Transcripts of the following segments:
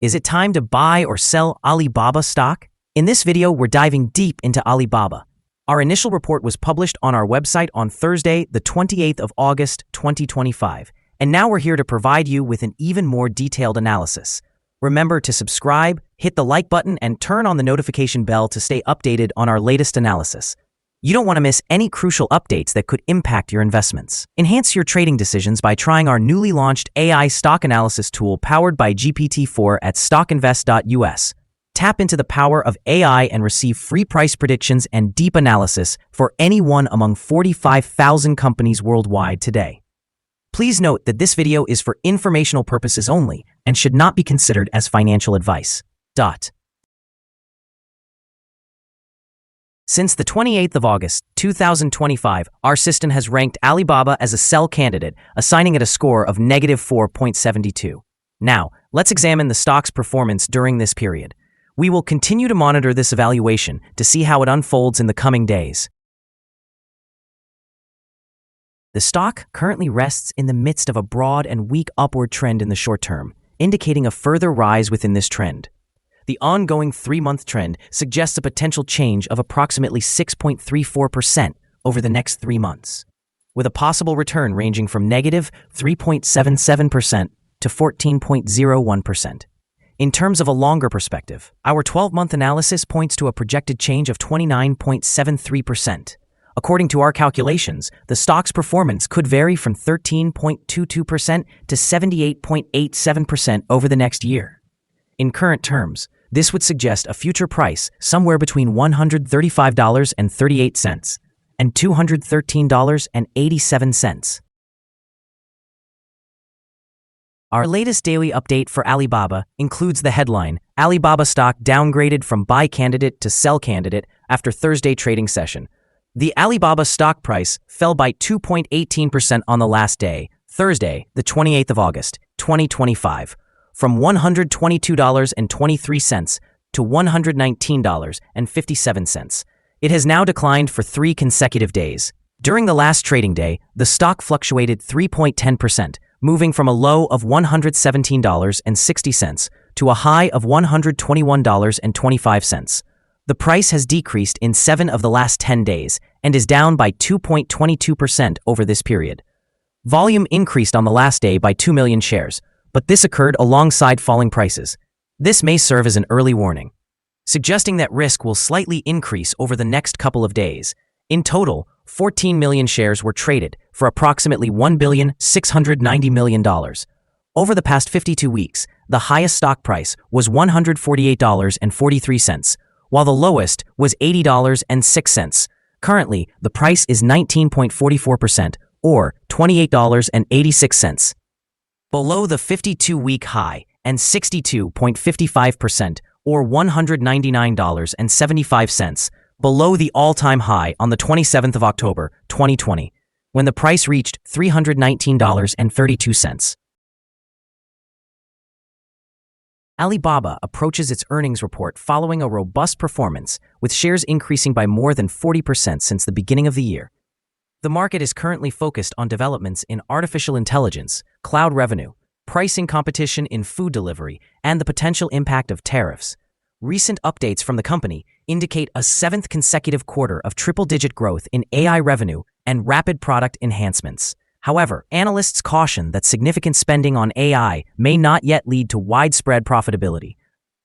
Is it time to buy or sell Alibaba stock? In this video, we're diving deep into Alibaba. Our initial report was published on our website on Thursday, the 28th of August, 2025. And now we're here to provide you with an even more detailed analysis. Remember to subscribe, hit the like button, and turn on the notification bell to stay updated on our latest analysis. You don't want to miss any crucial updates that could impact your investments. Enhance your trading decisions by trying our newly launched AI stock analysis tool powered by GPT-4 at StockInvest.us. Tap into the power of AI and receive free price predictions and deep analysis for any one among 45,000 companies worldwide today. Please note that this video is for informational purposes only and should not be considered as financial advice. Since the 28th of August, 2025, our system has ranked Alibaba as a sell candidate, assigning it a score of -4.72. Now, let's examine the stock's performance during this period. We will continue to monitor this evaluation to see how it unfolds in the coming days. The stock currently rests in the midst of a broad and weak upward trend in the short term, indicating a further rise within this trend. The ongoing 3-month trend suggests a potential change of approximately 6.34% over the next 3 months, with a possible return ranging from -3.77% to 14.01%. In terms of a longer perspective, our 12-month analysis points to a projected change of 29.73%. According to our calculations, the stock's performance could vary from 13.22% to 78.87% over the next year. In current terms, this would suggest a future price somewhere between $135.38 and $213.87. Our latest daily update for Alibaba includes the headline, Alibaba stock downgraded from buy candidate to sell candidate after Thursday trading session. The Alibaba stock price fell by 2.18% on the last day, Thursday, the 28th of August, 2025. From $122.23 to $119.57. It has now declined for 3 consecutive days. During the last trading day, the stock fluctuated 3.10%, moving from a low of $117.60 to a high of $121.25. The price has decreased in 7 of the last 10 days and is down by 2.22% over this period. Volume increased on the last day by 2 million shares. But this occurred alongside falling prices. This may serve as an early warning, suggesting that risk will slightly increase over the next couple of days. In total, 14 million shares were traded for approximately $1,690 million. Over the past 52 weeks, the highest stock price was $148.43, while the lowest was $80.06. Currently, the price is 19.44% or $28.86. Below the 52-week high and 62.55% or $199.75 below the all-time high on the 27th of October, 2020, when the price reached $319.32. Alibaba approaches its earnings report following a robust performance, with shares increasing by more than 40% since the beginning of the year. The market is currently focused on developments in artificial intelligence, cloud revenue, pricing competition in food delivery, and the potential impact of tariffs. Recent updates from the company indicate a 7th consecutive quarter of triple-digit growth in AI revenue and rapid product enhancements. However, analysts caution that significant spending on AI may not yet lead to widespread profitability.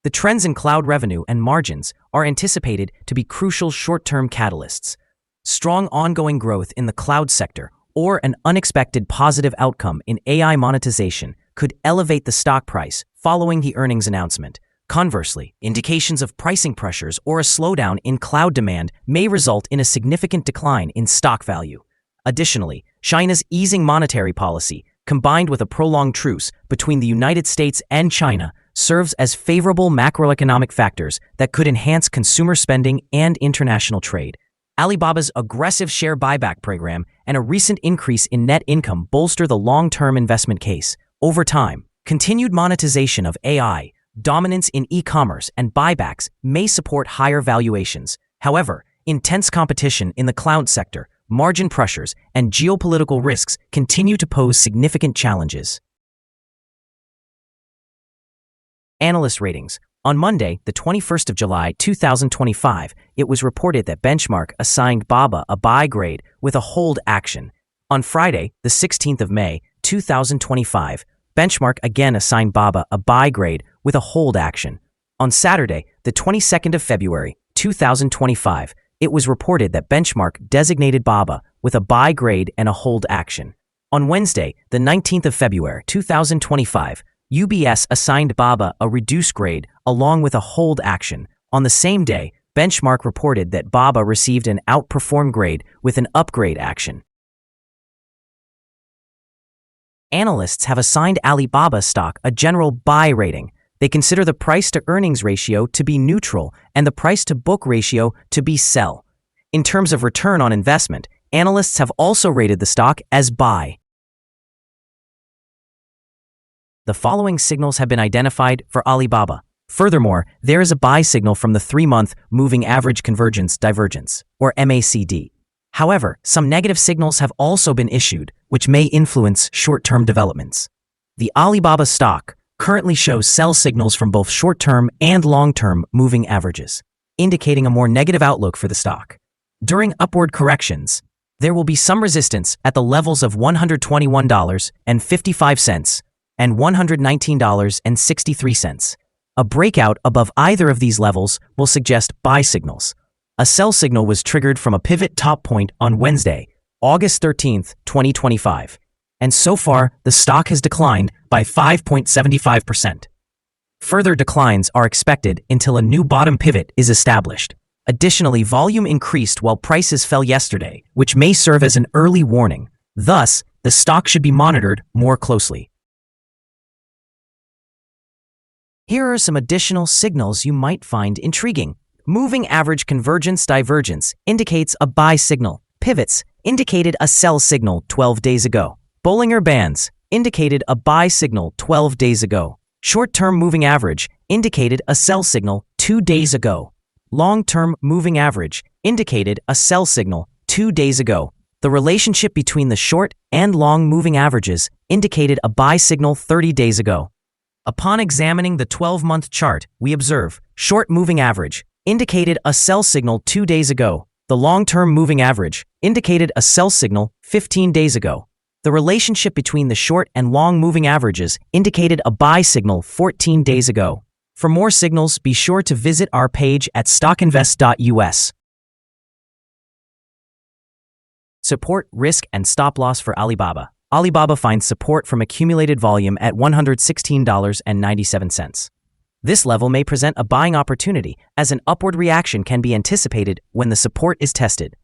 The trends in cloud revenue and margins are anticipated to be crucial short-term catalysts. Strong ongoing growth in the cloud sector or an unexpected positive outcome in AI monetization could elevate the stock price following the earnings announcement. Conversely, indications of pricing pressures or a slowdown in cloud demand may result in a significant decline in stock value. Additionally, China's easing monetary policy, combined with a prolonged truce between the United States and China, serves as favorable macroeconomic factors that could enhance consumer spending and international trade. Alibaba's aggressive share buyback program and a recent increase in net income bolster the long-term investment case. Over time, continued monetization of AI, dominance in e-commerce, and buybacks may support higher valuations. However, intense competition in the cloud sector, margin pressures, and geopolitical risks continue to pose significant challenges. Analyst ratings. On Monday, the 21st of July, 2025, it was reported that Benchmark assigned BABA a buy grade with a hold action. On Friday, the 16th of May, 2025, Benchmark again assigned BABA a buy grade with a hold action. On Saturday, the 22nd of February, 2025, it was reported that Benchmark designated BABA with a buy grade and a hold action. On Wednesday, the 19th of February, 2025, UBS assigned BABA a reduced grade along with a hold action. On the same day, Benchmark reported that BABA received an outperform grade with an upgrade action. Analysts have assigned Alibaba stock a general buy rating. They consider the price-to-earnings ratio to be neutral and the price-to-book ratio to be sell. In terms of return on investment, analysts have also rated the stock as buy. The following signals have been identified for Alibaba. Furthermore, there is a buy signal from the 3-month Moving Average Convergence Divergence, or MACD. However, some negative signals have also been issued, which may influence short-term developments. The Alibaba stock currently shows sell signals from both short-term and long-term moving averages, indicating a more negative outlook for the stock. During upward corrections, there will be some resistance at the levels of $121.55 and $119.63. A breakout above either of these levels will suggest buy signals. A sell signal was triggered from a pivot top point on Wednesday, August 13, 2025, and so far the stock has declined by 5.75%. Further declines are expected until a new bottom pivot is established. Additionally, volume increased while prices fell yesterday, which may serve as an early warning. Thus, the stock should be monitored more closely. Here are some additional signals you might find intriguing. Moving average convergence divergence indicates a buy signal. Pivots indicated a sell signal 12 days ago. Bollinger Bands indicated a buy signal 12 days ago. Short-term moving average indicated a sell signal 2 days ago. Long-term moving average indicated a sell signal 2 days ago. The relationship between the short and long moving averages indicated a buy signal 30 days ago. Upon examining the 12-month chart, we observe short moving average indicated a sell signal 2 days ago. The long-term moving average indicated a sell signal 15 days ago. The relationship between the short and long moving averages indicated a buy signal 14 days ago. For more signals, be sure to visit our page at StockInvest.us. Support, risk, and stop loss for Alibaba. Alibaba finds support from accumulated volume at $116.97. This level may present a buying opportunity, as an upward reaction can be anticipated when the support is tested.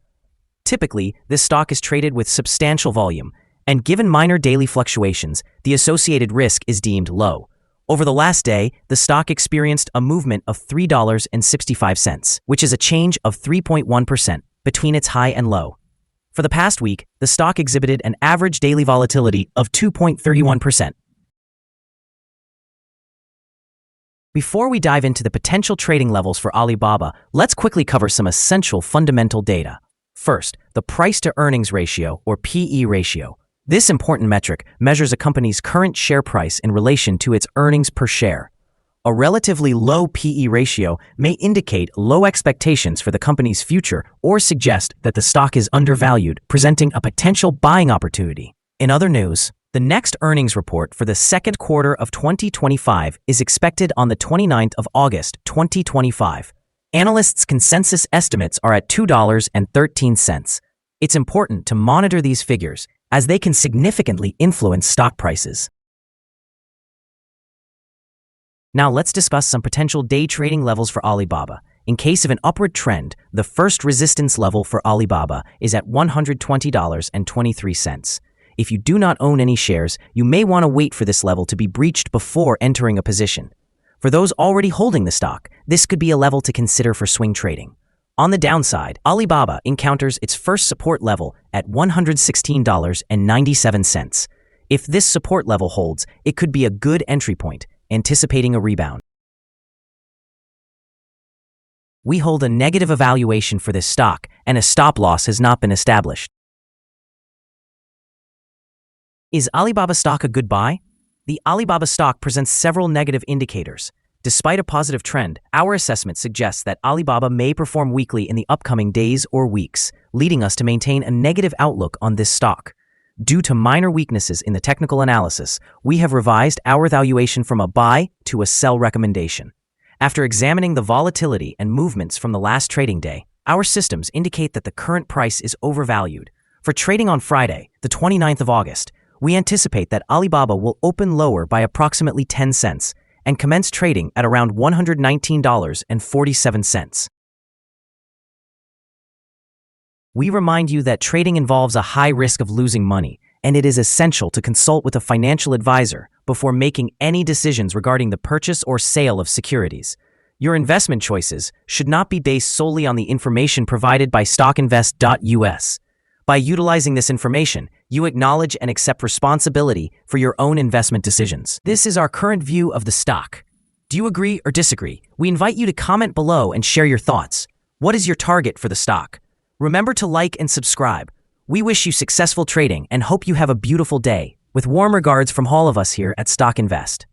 Typically, this stock is traded with substantial volume, and given minor daily fluctuations, the associated risk is deemed low. Over the last day, the stock experienced a movement of $3.65, which is a change of 3.1% between its high and low. For the past week, the stock exhibited an average daily volatility of 2.31%. Before we dive into the potential trading levels for Alibaba, let's quickly cover some essential fundamental data. First, the price-to-earnings ratio, or PE ratio. This important metric measures a company's current share price in relation to its earnings per share. A relatively low PE ratio may indicate low expectations for the company's future or suggest that the stock is undervalued, presenting a potential buying opportunity. In other news, the next earnings report for the second quarter of 2025 is expected on the 29th of August, 2025. Analysts' consensus estimates are at $2.13. It's important to monitor these figures, as they can significantly influence stock prices. Now let's discuss some potential day trading levels for Alibaba. In case of an upward trend, the first resistance level for Alibaba is at $120.23. If you do not own any shares, you may want to wait for this level to be breached before entering a position. For those already holding the stock, this could be a level to consider for swing trading. On the downside, Alibaba encounters its first support level at $116.97. If this support level holds, it could be a good entry point, anticipating a rebound. We hold a negative evaluation for this stock, and a stop loss has not been established. Is Alibaba stock a good buy? The Alibaba stock presents several negative indicators. Despite a positive trend, our assessment suggests that Alibaba may perform weakly in the upcoming days or weeks, leading us to maintain a negative outlook on this stock. Due to minor weaknesses in the technical analysis, we have revised our valuation from a buy to a sell recommendation. After examining the volatility and movements from the last trading day, our systems indicate that the current price is overvalued. For trading on Friday, the 29th of August, we anticipate that Alibaba will open lower by approximately 10 cents and commence trading at around $119.47. We remind you that trading involves a high risk of losing money, and it is essential to consult with a financial advisor before making any decisions regarding the purchase or sale of securities. Your investment choices should not be based solely on the information provided by StockInvest.us. By utilizing this information, you acknowledge and accept responsibility for your own investment decisions. This is our current view of the stock. Do you agree or disagree? We invite you to comment below and share your thoughts. What is your target for the stock? Remember to like and subscribe. We wish you successful trading and hope you have a beautiful day. With warm regards from all of us here at Stock Invest.